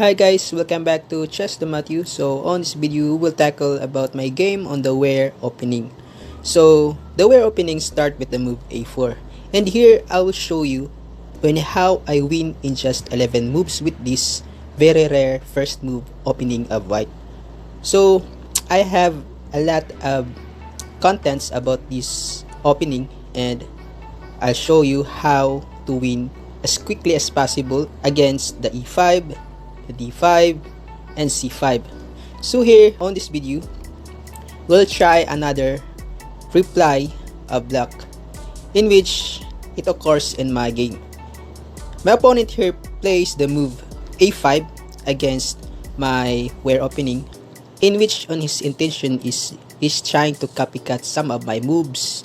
Hi guys, welcome back to Chess the Matthew. So on this video, we'll tackle about my game on the Ware Opening. So the Ware Opening start with the move a4, and here I will show you how I win in just 11 moves with this very rare first move opening of white. So I have a lot of contents about this opening, and I'll show you how to win as quickly as possible against the e5, the d5, and c5. So here on this video, we'll try another reply of black in which it occurs in my game. My opponent here plays the move a5 against my Ware Opening, in which on his intention is he's trying to copycat some of my moves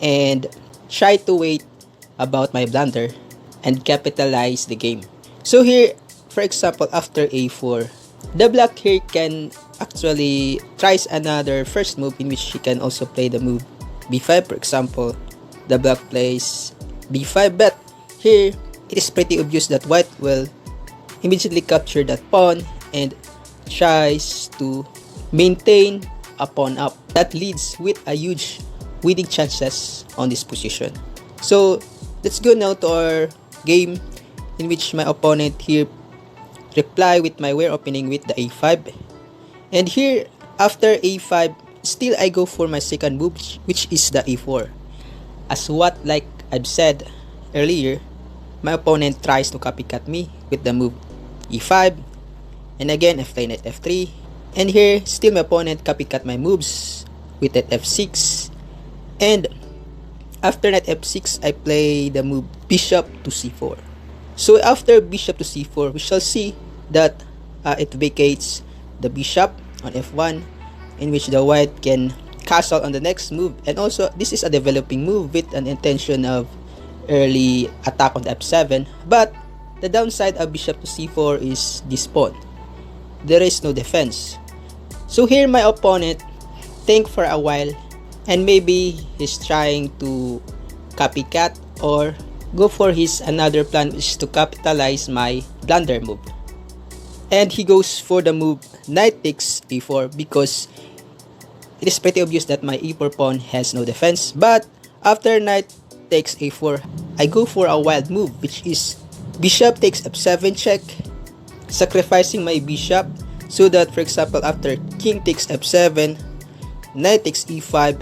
and try to wait about my blunder and capitalize the game. So here, for example, after a4, the black here can actually tries another first move in which he can also play the move b5. For example, the black plays b5, but here it is pretty obvious that white will immediately capture that pawn and tries to maintain a pawn up. That leads with a huge winning chances on this position. So let's go now to our game in which my opponent here reply with my Ware Opening with the a5, and here after a5 still I go for my second move, which is the a4. As what like I've said earlier, my opponent tries to copycat me with the move e5, and again f3 knight f3, and here still my opponent copycat my moves with that f6, and after knight f6 I play the move bishop to c4. So after bishop to c4, we shall see that it vacates the bishop on f1, in which the white can castle on the next move, and also this is a developing move with an intention of early attack on f7. But the downside of bishop to c4 is this pawn. There is no defense. So here my opponent think for a while, and maybe he's trying to copycat or go for his another plan, which is to capitalize my blunder move. And he goes for the move knight takes a4 because it is pretty obvious that my e4 pawn has no defense. But after knight takes a4, I go for a wild move, which is bishop takes f7 check, sacrificing my bishop, so that for example after king takes f7, knight takes e5,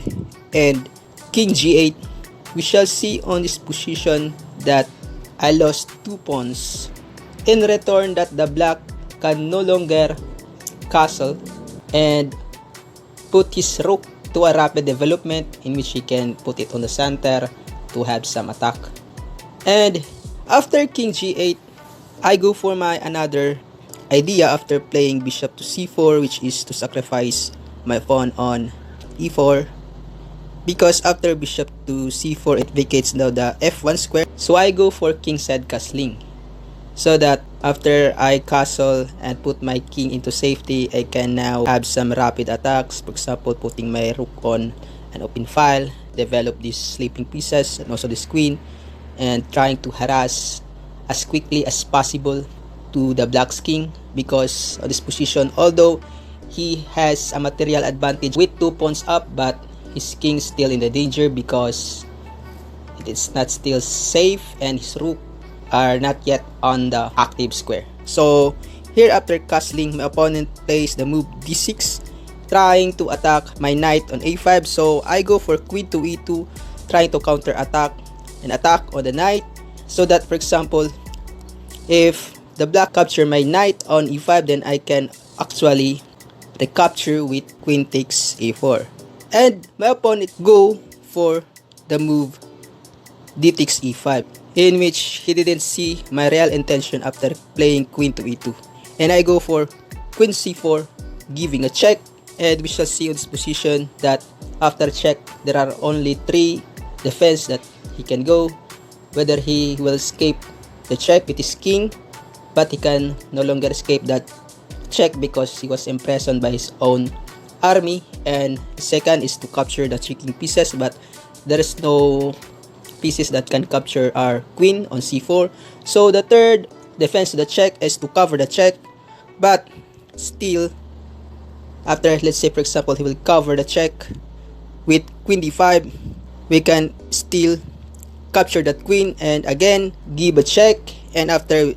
and king g8, we shall see on this position that I lost 2 pawns. In return, that the black can no longer castle and put his rook to a rapid development in which he can put it on the center to have some attack. And after king g8, I go for my another idea after playing bishop to c4, which is to sacrifice my pawn on e4, because after bishop to c4 it vacates now the f1 square. So I go for kingside castling, so that after I castle and put my king into safety, I can now have some rapid attacks. For example, putting my rook on an open file, develop these sleeping pieces and also this queen, and trying to harass as quickly as possible to the black's king, because of this position, although he has a material advantage with 2 pawns up, but his king is still in the danger because it is not still safe and his rook are not yet on the active square. So here after castling, my opponent plays the move d6, trying to attack my knight on a5. So I go for queen to e2, trying to counter attack and attack on the knight, so that for example if the black capture my knight on e5, then I can actually recapture with queen takes a4. And my opponent go for the move d takes e5, in which he didn't see my real intention after playing queen to e2, and I go for queen c4, giving a check. And we shall see on this position that after check there are only 3 defense that he can go, whether he will escape the check with his king, but he can no longer escape that check because he was imprisoned by his own army, and the second is to capture the 3 king pieces, but there is no pieces that can capture our queen on c4. So the third defense to the check is to cover the check But still, after, let's say for example, he will cover the check with queen d5, we can still capture that queen and again give a check, and after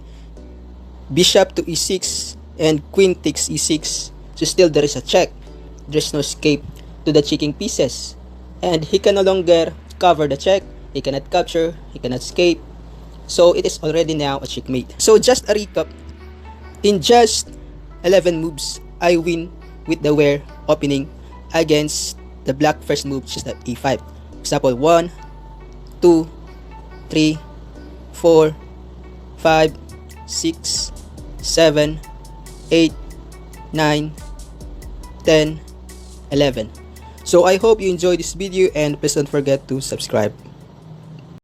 bishop to e6 and queen takes e6, so still there is a check. There's no escape to the checking pieces, and he can no longer cover the check, he cannot capture, he cannot escape, so it is already now a checkmate. So just a recap, in just 11 moves, I win with the Ware opening against the black first move, which is the e5. Example 1, 2, 3, 4, 5, 6, 7, 8, 9, 10, 11. So I hope you enjoyed this video and please don't forget to subscribe.